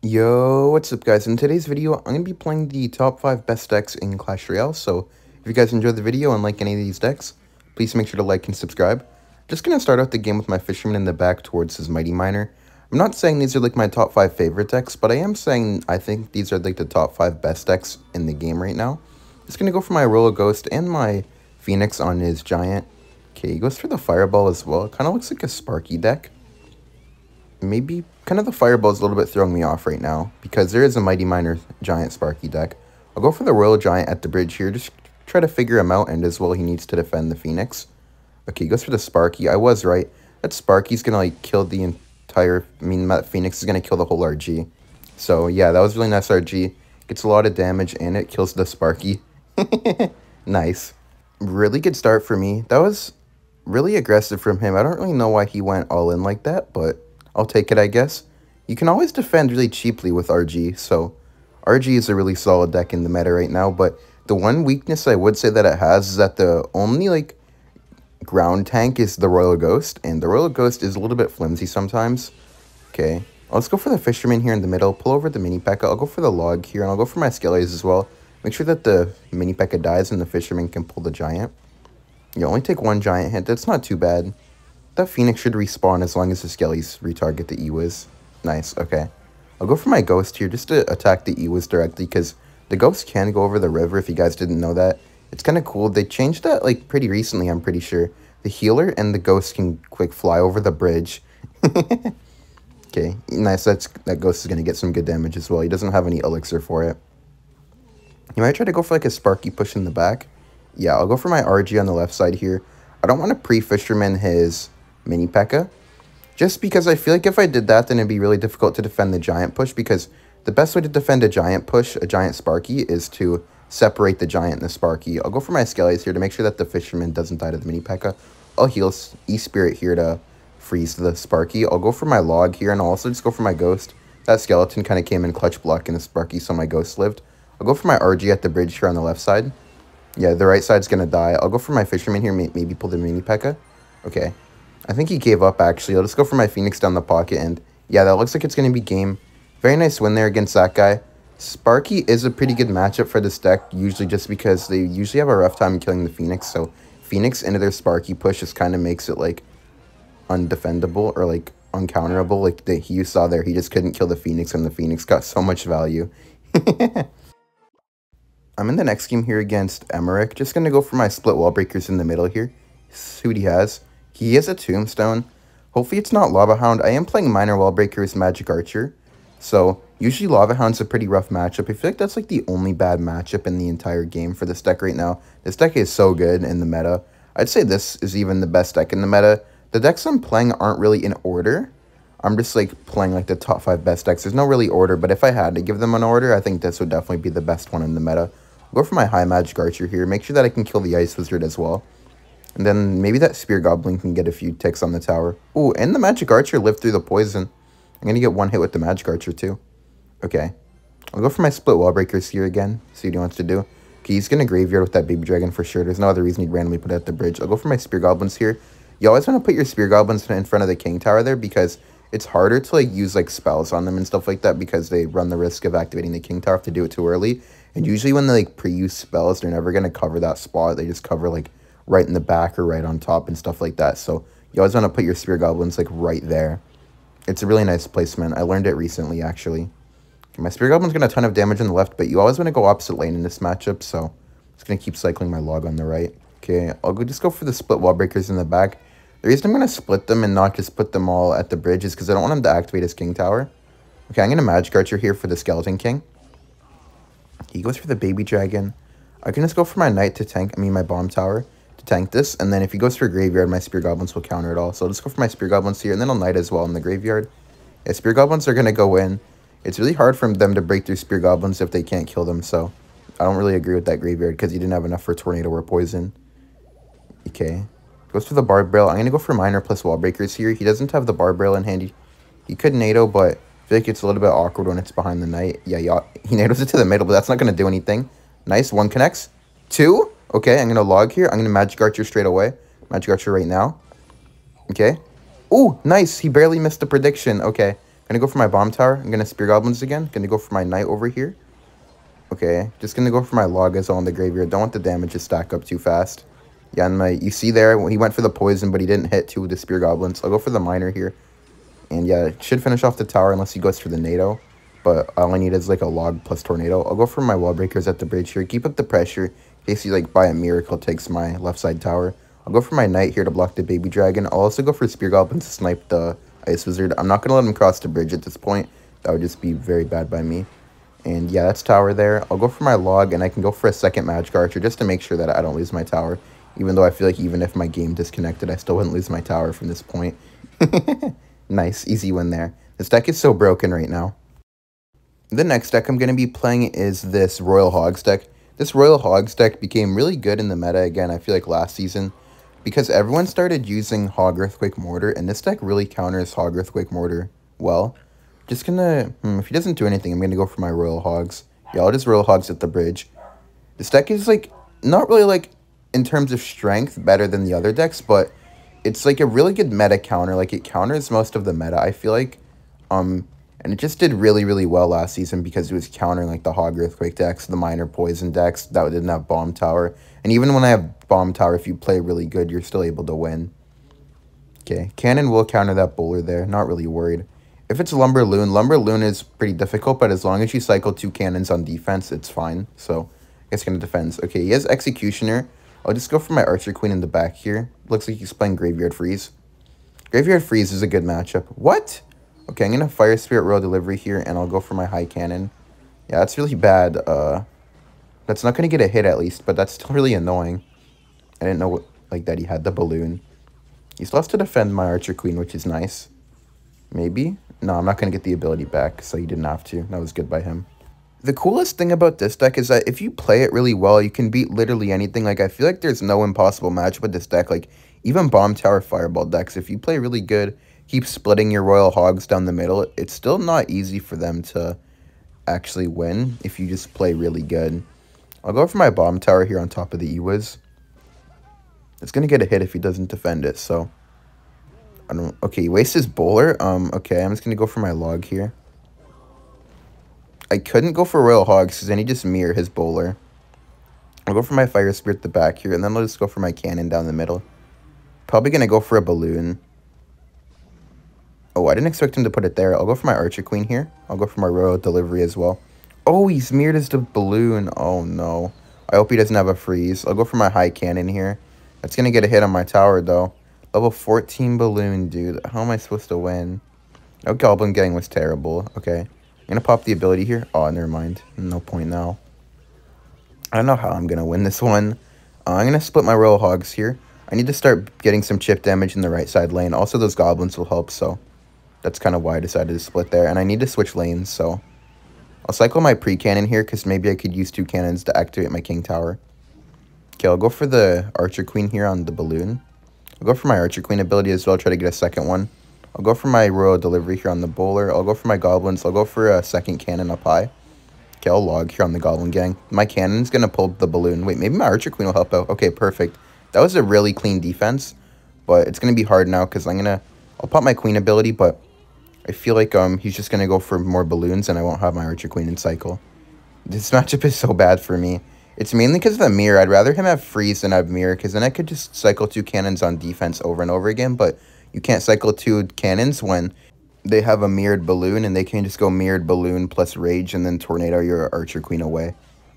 Yo, what's up guys? In today's video, I'm going to be playing the top 5 best decks in Clash Royale, so if you guys enjoyed the video and like any of these decks, please make sure to like and subscribe. Just going to start out the game with my Fisherman in the back towards his Mighty Miner. I'm not saying these are like my top 5 favorite decks, but I am saying I think these are like the top 5 best decks in the game right now. Just going to go for my Royal Ghost and my Phoenix on his Giant. Okay, he goes for the Fireball as well. It kind of looks like a Sparky deck. Maybe kind of the Fireball is a little bit throwing me off right now because there is a Mighty Miner Giant Sparky deck. I'll go for the Royal Giant at the bridge here, just try to figure him out, and as well he needs to defend the Phoenix. Okay, he goes for the Sparky. I was right. That Sparky's gonna like kill the entire, that Phoenix is gonna kill the whole RG. So yeah, that was really nice RG. Gets a lot of damage and it kills the Sparky. Nice. Really good start for me. That was really aggressive from him. I don't really know why he went all in like that, but I'll take it, I guess. You can always defend really cheaply with RG, so RG is a really solid deck in the meta right now, but the one weakness I would say that it has is that the only, like, ground tank is the Royal Ghost, and the Royal Ghost is a little bit flimsy sometimes. Okay, let's go for the Fisherman here in the middle, pull over the Mini P.E.K.K.A. I'll go for the Log here, and I'll go for my Skellies as well. Make sure that the Mini P.E.K.K.A. dies and the Fisherman can pull the Giant. You only take one Giant hit, that's not too bad. That Phoenix should respawn as long as the Skellies retarget the E-Wiz. Nice, okay. I'll go for my Ghost here just to attack the E-Wiz directly because the Ghost can go over the river if you guys didn't know that. It's kind of cool. They changed that like pretty recently, I'm pretty sure. The Healer and the Ghost can quick fly over the bridge. Okay, nice. That Ghost is going to get some good damage as well. He doesn't have any elixir for it. You might try to go for like a Sparky push in the back. Yeah, I'll go for my RG on the left side here. I don't want to pre-Fisherman his Mini P.E.K.K.A. just because I feel like if I did that, then it'd be really difficult to defend the Giant push, because the best way to defend a Giant push, a Giant Sparky, is to separate the Giant and the Sparky. I'll go for my Skellies here to make sure that the Fisherman doesn't die to the Mini P.E.K.K.A. I'll heal E-Spirit here to freeze the Sparky. I'll go for my Log here, and I'll also just go for my Ghost. That Skeleton kind of came in clutch block in the Sparky, so my Ghost lived. I'll go for my RG at the bridge here on the left side. Yeah, the right side's going to die. I'll go for my Fisherman here, maybe pull the Mini P.E.K.K.A. Okay. I think he gave up, actually. I'll just go for my Phoenix down the pocket, and yeah, that looks like it's going to be game. Very nice win there against that guy. Sparky is a pretty good matchup for this deck, usually just because they usually have a rough time killing the Phoenix, so Phoenix into their Sparky push just kind of makes it, like, undefendable or, like, uncounterable. Like, you saw there, he just couldn't kill the Phoenix, and the Phoenix got so much value. I'm in the next game here against Emmerich. Just going to go for my split wall breakers in the middle here. See what he has. He is a Tombstone. Hopefully it's not Lava Hound. I am playing Minor Wall Breakers Magic Archer. So, usually Lava Hound's a pretty rough matchup. I feel like that's like the only bad matchup in the entire game for this deck right now. This deck is so good in the meta. I'd say this is even the best deck in the meta. The decks I'm playing aren't really in order. I'm just like playing like the top 5 best decks. There's no really order, but if I had to give them an order, I think this would definitely be the best one in the meta. I'll go for my High Magic Archer here. Make sure that I can kill the Ice Wizard as well. And then maybe that Spear Goblin can get a few ticks on the tower. Ooh, and the Magic Archer lived through the poison. I'm going to get one hit with the Magic Archer too. Okay. I'll go for my split wall breakers here again. See what he wants to do. Okay, he's going to Graveyard with that Baby Dragon for sure. There's no other reason he'd randomly put it at the bridge. I'll go for my Spear Goblins here. You always want to put your Spear Goblins in front of the King Tower there, because it's harder to like use like spells on them and stuff like that, because they run the risk of activating the King Tower if they do it too early. And usually when they like pre-use spells, they're never going to cover that spot. They just cover like right in the back or right on top and stuff like that. So you always want to put your Spear Goblins like right there. It's a really nice placement. I learned it recently, actually. Okay, my Spear Goblin's got a ton of damage on the left, but you always want to go opposite lane in this matchup, so I'm just going to keep cycling my Log on the right. Okay, I'll just go for the split wall breakers in the back. The reason I'm going to split them and not just put them all at the bridge is because I don't want him to activate his King Tower. Okay, I'm going to Magic Archer here for the Skeleton King. He goes for the Baby Dragon. I can just go for my Knight to tank, my Bomb Tower to tank this, and then if he goes for Graveyard, my Spear Goblins will counter it all. So I'll just go for my Spear Goblins here, and then I'll Knight as well in the Graveyard. Yeah, Spear Goblins are going to go in. It's really hard for them to break through Spear Goblins if they can't kill them, so I don't really agree with that Graveyard because he didn't have enough for Tornado or Poison. Okay. Goes for the Barb Barrel. I'm going to go for Miner plus Wall Breakers here. He doesn't have the Barb Barrel in hand. He could NATO, but I feel like it's a little bit awkward when it's behind the Knight. Yeah, he NATOs it to the middle, but that's not going to do anything. Nice. 1 connects. 2. Okay, I'm going to Log here. I'm going to Magic Archer straight away. Magic Archer right now. Okay. Ooh, nice. He barely missed the prediction. Okay. Gonna go for my bomb tower. I'm gonna spear goblins again. Gonna go for my knight over here. Okay, just gonna go for my log as well in the graveyard. Don't want the damage to stack up too fast. Yeah, and you see there, he went for the poison, but he didn't hit two of the spear goblins. I'll go for the miner here. And yeah, it should finish off the tower unless he goes for the NATO. But all I need is like a log plus tornado. I'll go for my wall breakers at the bridge here. Keep up the pressure in case he like by a miracle takes my left side tower. I'll go for my knight here to block the baby dragon. I'll also go for spear goblins to snipe the ice wizard. I'm not going to let him cross the bridge at this point. That would just be very bad by me. And yeah, that's tower there. I'll go for my log, and I can go for a second magic archer just to make sure that I don't lose my tower. Even though I feel like even if my game disconnected, I still wouldn't lose my tower from this point. Nice, easy win there. This deck is so broken right now. The next deck I'm going to be playing is this Royal Hogs deck. This Royal Hogs deck became really good in the meta again, I feel like last season, because everyone started using Hog Earthquake Mortar, and this deck really counters Hog Earthquake Mortar well. Just gonna, if he doesn't do anything, I'm gonna go for my Royal Hogs. Yeah, I'll just Royal Hogs at the bridge. This deck is, like, not really, like, in terms of strength, better than the other decks, but it's, like, a really good meta counter. Like, it counters most of the meta, I feel like. And it just did really, really well last season because it was countering, like, the Hog Earthquake decks, the Minor Poison decks that didn't have Bomb Tower. And even when I have Bomb Tower, if you play really good, you're still able to win. Okay, Cannon will counter that Bowler there. Not really worried. If it's Lumber Loon is pretty difficult, but as long as you cycle 2 cannons on defense, it's fine. So, I guess going to defend. Okay, he has Executioner. I'll just go for my Archer Queen in the back here. Looks like he's playing Graveyard Freeze. Graveyard Freeze is a good matchup. What? Okay, I'm going to Fire Spirit Royal Delivery here, and I'll go for my High Cannon. Yeah, that's really bad. That's not going to get a hit at least, but that's still really annoying. I didn't know that he had the balloon. He still has to defend my Archer Queen, which is nice. Maybe? No, I'm not going to get the ability back, so he didn't have to. That was good by him. The coolest thing about this deck is that if you play it really well, you can beat literally anything. Like, I feel like there's no impossible match with this deck. Like, even Bomb Tower Fireball decks, if you play really good, keep splitting your Royal Hogs down the middle, it's still not easy for them to actually win if you just play really good. I'll go for my Bomb Tower here on top of the Ewiz. It's going to get a hit if he doesn't defend it, so... Okay, he wastes his Bowler. Okay, I'm just going to go for my log here. I couldn't go for Royal Hogs because then he just mirror his Bowler. I'll go for my Fire Spirit at the back here, and then I'll just go for my Cannon down the middle. Probably going to go for a Balloon. Oh, I didn't expect him to put it there. I'll go for my Archer Queen here. I'll go for my Royal Delivery as well. Oh, he's mirrored as the Balloon. Oh, no. I hope he doesn't have a freeze. I'll go for my High Cannon here. That's going to get a hit on my tower, though. Level 14 Balloon, dude. How am I supposed to win? Oh, Goblin Gang was terrible. Okay. I'm going to pop the ability here. Oh, never mind. No point now. I don't know how I'm going to win this one. I'm going to split my Royal Hogs here. I need to start getting some chip damage in the right side lane. Also, those Goblins will help, so that's kind of why I decided to split there. And I need to switch lanes, so I'll cycle my pre-cannon here because maybe I could use 2 cannons to activate my King Tower. Okay, I'll go for the Archer Queen here on the Balloon. I'll go for my Archer Queen ability as well, try to get a second one. I'll go for my Royal Delivery here on the Bowler. I'll go for my Goblins. I'll go for a second cannon up high. Okay, I'll log here on the Goblin Gang. My cannon's going to pull the Balloon. Wait, maybe my Archer Queen will help out. Okay, perfect. That was a really clean defense, but it's going to be hard now because I'll pop my Queen ability, but I feel like he's just going to go for more Balloons and I won't have my Archer Queen in cycle. This matchup is so bad for me. It's mainly because of the mirror. I'd rather him have freeze than have mirror, because then I could just cycle 2 cannons on defense over and over again, but you can't cycle 2 cannons when they have a mirrored Balloon, and they can just go mirrored Balloon plus Rage and then Tornado your Archer Queen away,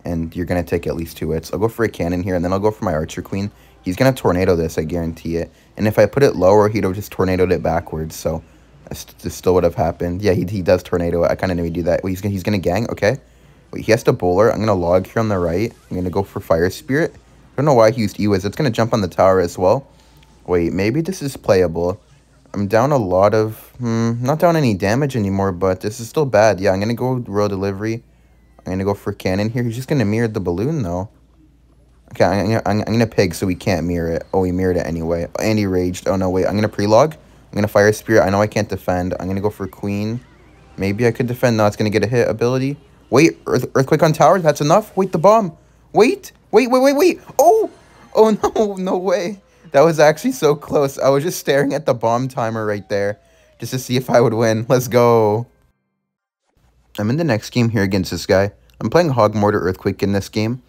and you're going to take at least 2 hits. I'll go for a cannon here, and then I'll go for my Archer Queen. He's going to Tornado this, I guarantee it, and if I put it lower, he'd have just Tornadoed it backwards, so this still would have happened. Yeah, he does Tornado it. I kind of knew he'd do that. Wait, he's going to gang? Okay. Wait, he has to Bowler. I'm going to log here on the right. I'm going to go for Fire Spirit. I don't know why he used Ewiz. It's going to jump on the tower as well. Wait, maybe this is playable. I'm down a lot of... not down any damage anymore, but this is still bad. Yeah, I'm going to go Royal Delivery. I'm going to go for Cannon here. He's just going to mirror the Balloon, though. Okay, I'm going to Pig so we can't mirror it. Oh, he mirrored it anyway. And he Raged. Oh, no, wait. I'm going to Pre-log. I'm going to Fire Spirit. I know I can't defend. I'm going to go for Queen. Maybe I could defend. No, it's going to get a hit ability. Wait, Earthquake on tower? That's enough? Wait, the bomb. Wait. Oh! Oh, no, no way. That was actually so close. I was just staring at the bomb timer right there. just to see if I would win. Let's go. I'm in the next game here against this guy. I'm playing Hog Mortar Earthquake in this game.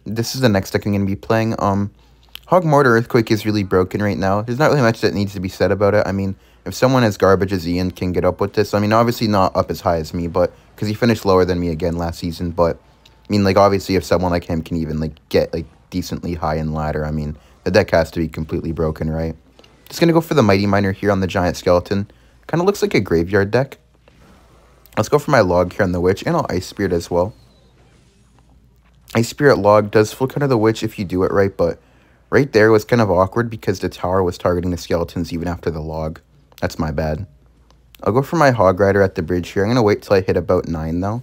This is the next deck I'm going to be playing. Hog Mortar Earthquake is really broken right now. There's not really much that needs to be said about it. I mean, if someone as garbage as Ian can get up with this, I mean, obviously not up as high as me, but because he finished lower than me again last season, but I mean, like, obviously if someone like him can even, like, get, like, decently high in ladder, I mean, the deck has to be completely broken, right? Just going to go for the Mighty Miner here on the Giant Skeleton. Kind of looks like a graveyard deck. Let's go for my Log here on the Witch, and I'll Ice Spirit as well. Ice Spirit Log does full counter the Witch if you do it right, but right there was kind of awkward because the tower was targeting the skeletons even after the Log. That's my bad. I'll go for my Hog Rider at the bridge here. I'm going to wait till I hit about 9, though.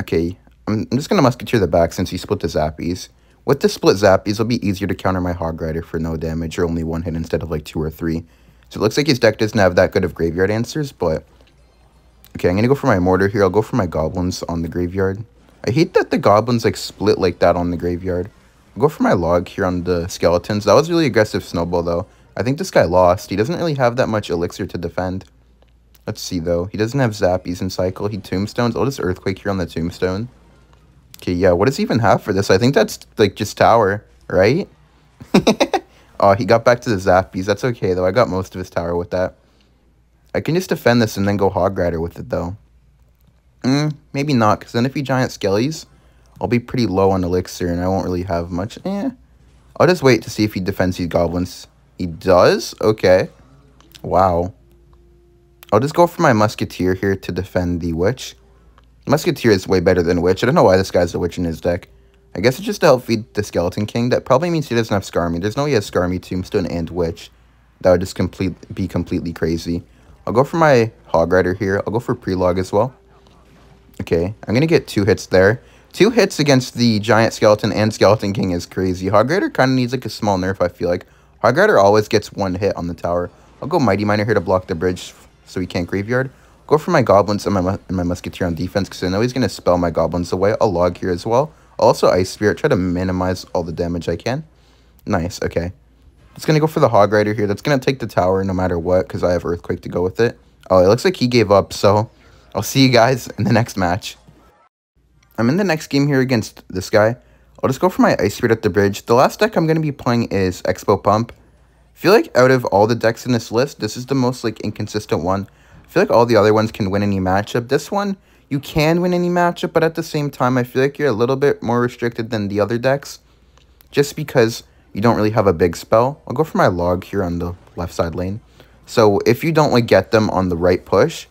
Okay, I'm just going to Musketeer the back since he split the Zappies. With the split Zappies, it'll be easier to counter my Hog Rider for no damage or only 1 hit instead of like 2 or 3. So it looks like his deck doesn't have that good of graveyard answers, but okay, I'm going to go for my Mortar here. I'll go for my Goblins on the graveyard. I hate that the Goblins like split like that on the graveyard. I'll go for my Log here on the Skeletons. That was really aggressive Snowball though. I think this guy lost. He doesn't really have that much Elixir to defend. Let's see though. He doesn't have Zappies in Cycle. He Tombstones. I'll just Earthquake here on the Tombstone. Okay, yeah, what does he even have for this? I think that's like just Tower, right? Oh, he got back to the Zappies. That's okay though. I got most of his tower with that. I can just defend this and then go Hog Rider with it, though. Maybe not, because then if he Giant Skellies, I'll be pretty low on Elixir, and I won't really have much. I'll just wait to see if he defends these Goblins. He does? Okay. Wow. I'll just go for my Musketeer here to defend the Witch. Musketeer is way better than Witch. I don't know why this guy's a Witch in his deck. I guess it's just to help feed the Skeleton King. That probably means he doesn't have Skarmy. There's no way he has Skarmy, Tombstone, and Witch. That would just be completely crazy. I'll go for my Hog Rider here. I'll go for Prelog as well. Okay, I'm going to get 2 hits there. 2 hits against the Giant Skeleton and Skeleton King is crazy. Hog Rider kind of needs like a small nerf, I feel like. Hog Rider always gets 1 hit on the tower. I'll go Mighty Miner here to block the bridge so he can't Graveyard. Go for my Goblins and my Musketeer on defense because I know he's going to spell my Goblins away. I'll Log here as well. I'll also Ice Spirit, try to minimize all the damage I can. Nice, okay. It's going to go for the Hog Rider here. That's going to take the tower no matter what because I have Earthquake to go with it. Oh, it looks like he gave up, so I'll see you guys in the next match. I'm in the next game here against this guy. I'll just go for my Ice Spirit at the bridge. The last deck I'm going to be playing is Expo Pump. I feel like out of all the decks in this list, this is the most like inconsistent one. I feel like all the other ones can win any matchup. This one, you can win any matchup, but at the same time, I feel like you're a little bit more restricted than the other decks. Just because you don't really have a big spell. I'll go for my Log here on the left side lane. So if you don't like get them on the right push,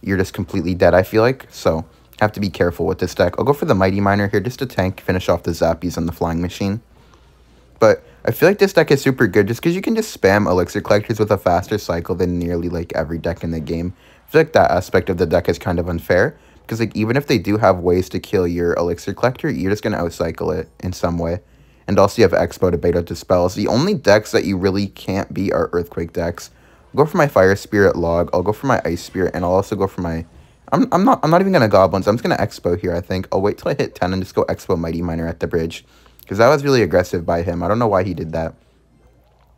you're just completely dead, I feel like. So have to be careful with this deck. I'll go for the Mighty Miner here just to tank, finish off the Zappies on the Flying Machine. But I feel like this deck is super good just because you can just spam Elixir Collectors with a faster cycle than nearly like every deck in the game. I feel like that aspect of the deck is kind of unfair. Because like even if they do have ways to kill your Elixir Collector, you're just going to outcycle it in some way. And also you have Expo to bait out the spells. The only decks that you really can't beat are Earthquake decks. I'll go for my Fire Spirit Log. I'll go for my Ice Spirit, and I'll also go for my. I'm not even gonna Goblins. I'm just gonna Expo here. I think I'll wait till I hit 10 and just go Expo Mighty Miner at the bridge, because that was really aggressive by him. I don't know why he did that.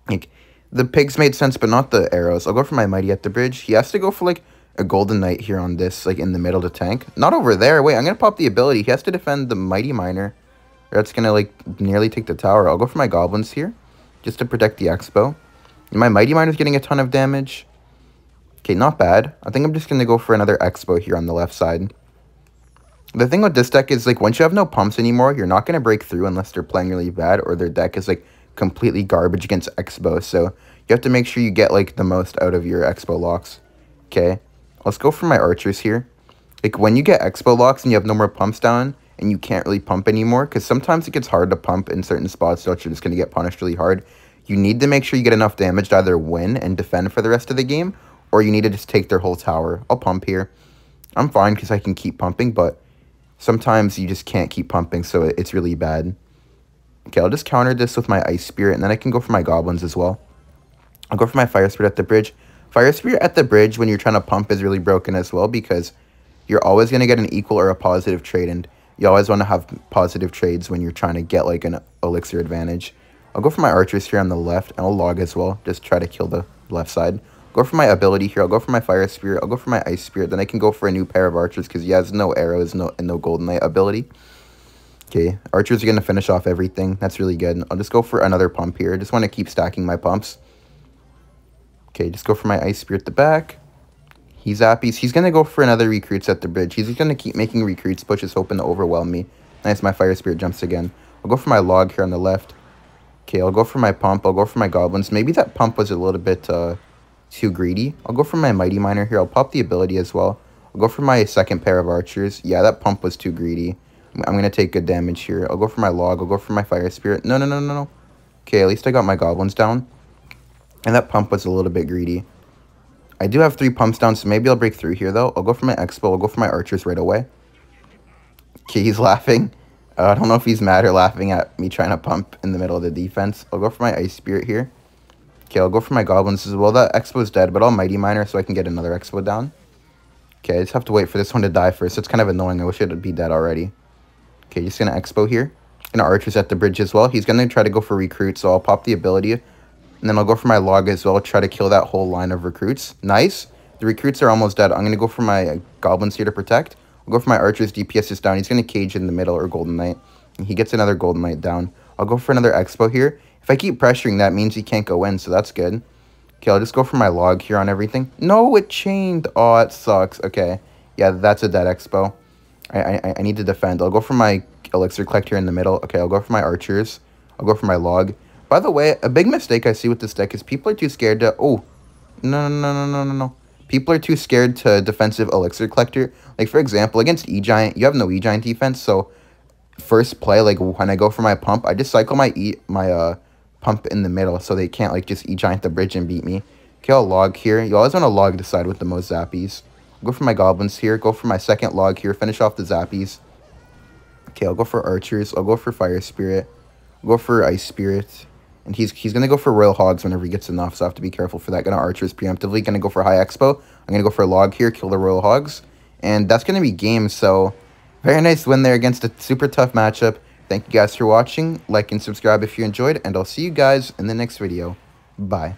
Like the pigs made sense, but not the arrows. I'll go for my Mighty at the bridge. He has to go for like a Golden Knight here on this, like in the middle to tank. Not over there. Wait, I'm gonna pop the ability. He has to defend the Mighty Miner. That's gonna like nearly take the tower. I'll go for my Goblins here, just to protect the Expo. My Mighty Miner's getting a ton of damage. Okay, not bad. I think I'm just going to go for another Expo here on the left side. The thing with this deck is, like, once you have no pumps anymore, you're not going to break through unless they're playing really bad or their deck is, like, completely garbage against Expo. So you have to make sure you get, like, the most out of your Expo locks. Okay, let's go for my Archers here. Like, when you get Expo locks and you have no more pumps down and you can't really pump anymore, because sometimes it gets hard to pump in certain spots, so you're just going to get punished really hard. You need to make sure you get enough damage to either win and defend for the rest of the game, or you need to just take their whole tower. I'll pump here. I'm fine because I can keep pumping, but sometimes you just can't keep pumping, so it's really bad. Okay, I'll just counter this with my Ice Spirit, and then I can go for my Goblins as well. I'll go for my Fire Spirit at the bridge. Fire Spirit at the bridge when you're trying to pump is really broken as well, because you're always going to get an equal or a positive trade, and you always want to have positive trades when you're trying to get like an Elixir advantage. I'll go for my Archers here on the left, and I'll Log as well. Just try to kill the left side. Go for my ability here. I'll go for my Fire Spirit. I'll go for my Ice Spirit. Then I can go for a new pair of archers because he has no arrows and no Golden Knight ability. Okay, archers are going to finish off everything. That's really good. I'll just go for another pump here. I just want to keep stacking my pumps. Okay, just go for my Ice Spirit at the back. He's happy. He's going to go for another recruits at the bridge. He's going to keep making recruits pushes, hoping to overwhelm me. Nice, my Fire Spirit jumps again. I'll go for my log here on the left. Okay, I'll go for my pump. I'll go for my goblins. Maybe that pump was a little bit too greedy. I'll go for my Mighty Miner here. I'll pop the ability as well. I'll go for my second pair of archers. Yeah, that pump was too greedy. I'm going to take good damage here. I'll go for my log. I'll go for my Fire Spirit. No, no, no, no, no. Okay, at least I got my goblins down. And that pump was a little bit greedy. I do have 3 pumps down, so maybe I'll break through here, though. I'll go for my Expo. I'll go for my archers right away. Okay, he's laughing. I don't know if he's mad or laughing at me trying to pump in the middle of the defense. I'll go for my Ice Spirit here. Okay, I'll go for my goblins as well. That Expo's dead, but I'll Mighty Miner so I can get another Expo down. Okay, I just have to wait for this one to die first. It's kind of annoying. I wish it would be dead already. Okay, just going to Expo here. Gonna archers at the bridge as well. He's going to try to go for recruit, so I'll pop the ability. And then I'll go for my log as well, try to kill that whole line of recruits. Nice. The recruits are almost dead. I'm going to go for my goblins here to protect. I'll go for my archers. DPS is down. He's going to cage in the middle or Golden Knight. And he gets another Golden Knight down. I'll go for another Expo here. If I keep pressuring, that means he can't go in, so that's good. Okay, I'll just go for my log here on everything. No, it chained. Oh, it sucks. Okay. Yeah, that's a dead Expo. I need to defend. I'll go for my elixir collector in the middle. Okay, I'll go for my archers. I'll go for my log. By the way, a big mistake I see with this deck is people are too scared to... Oh, no. People are too scared to defensive elixir collector. Like, for example, against E-Giant, you have no E-Giant defense, so first play, like, when I go for my pump, I just cycle my pump in the middle so they can't, like, just E-Giant the bridge and beat me. Okay, I'll log here. You always want to log the side with the most zappies. Go for my goblins here. Go for my second log here. Finish off the zappies. Okay, I'll go for archers. I'll go for Fire Spirit. I'll go for Ice Spirit. And he's going to go for Royal Hogs whenever he gets enough, so I have to be careful for that. Going to archers preemptively. Going to go for High Expo. I'm going to go for a log here, kill the Royal Hogs. And that's going to be game, so very nice win there against a super tough matchup. Thank you guys for watching. Like and subscribe if you enjoyed, and I'll see you guys in the next video. Bye.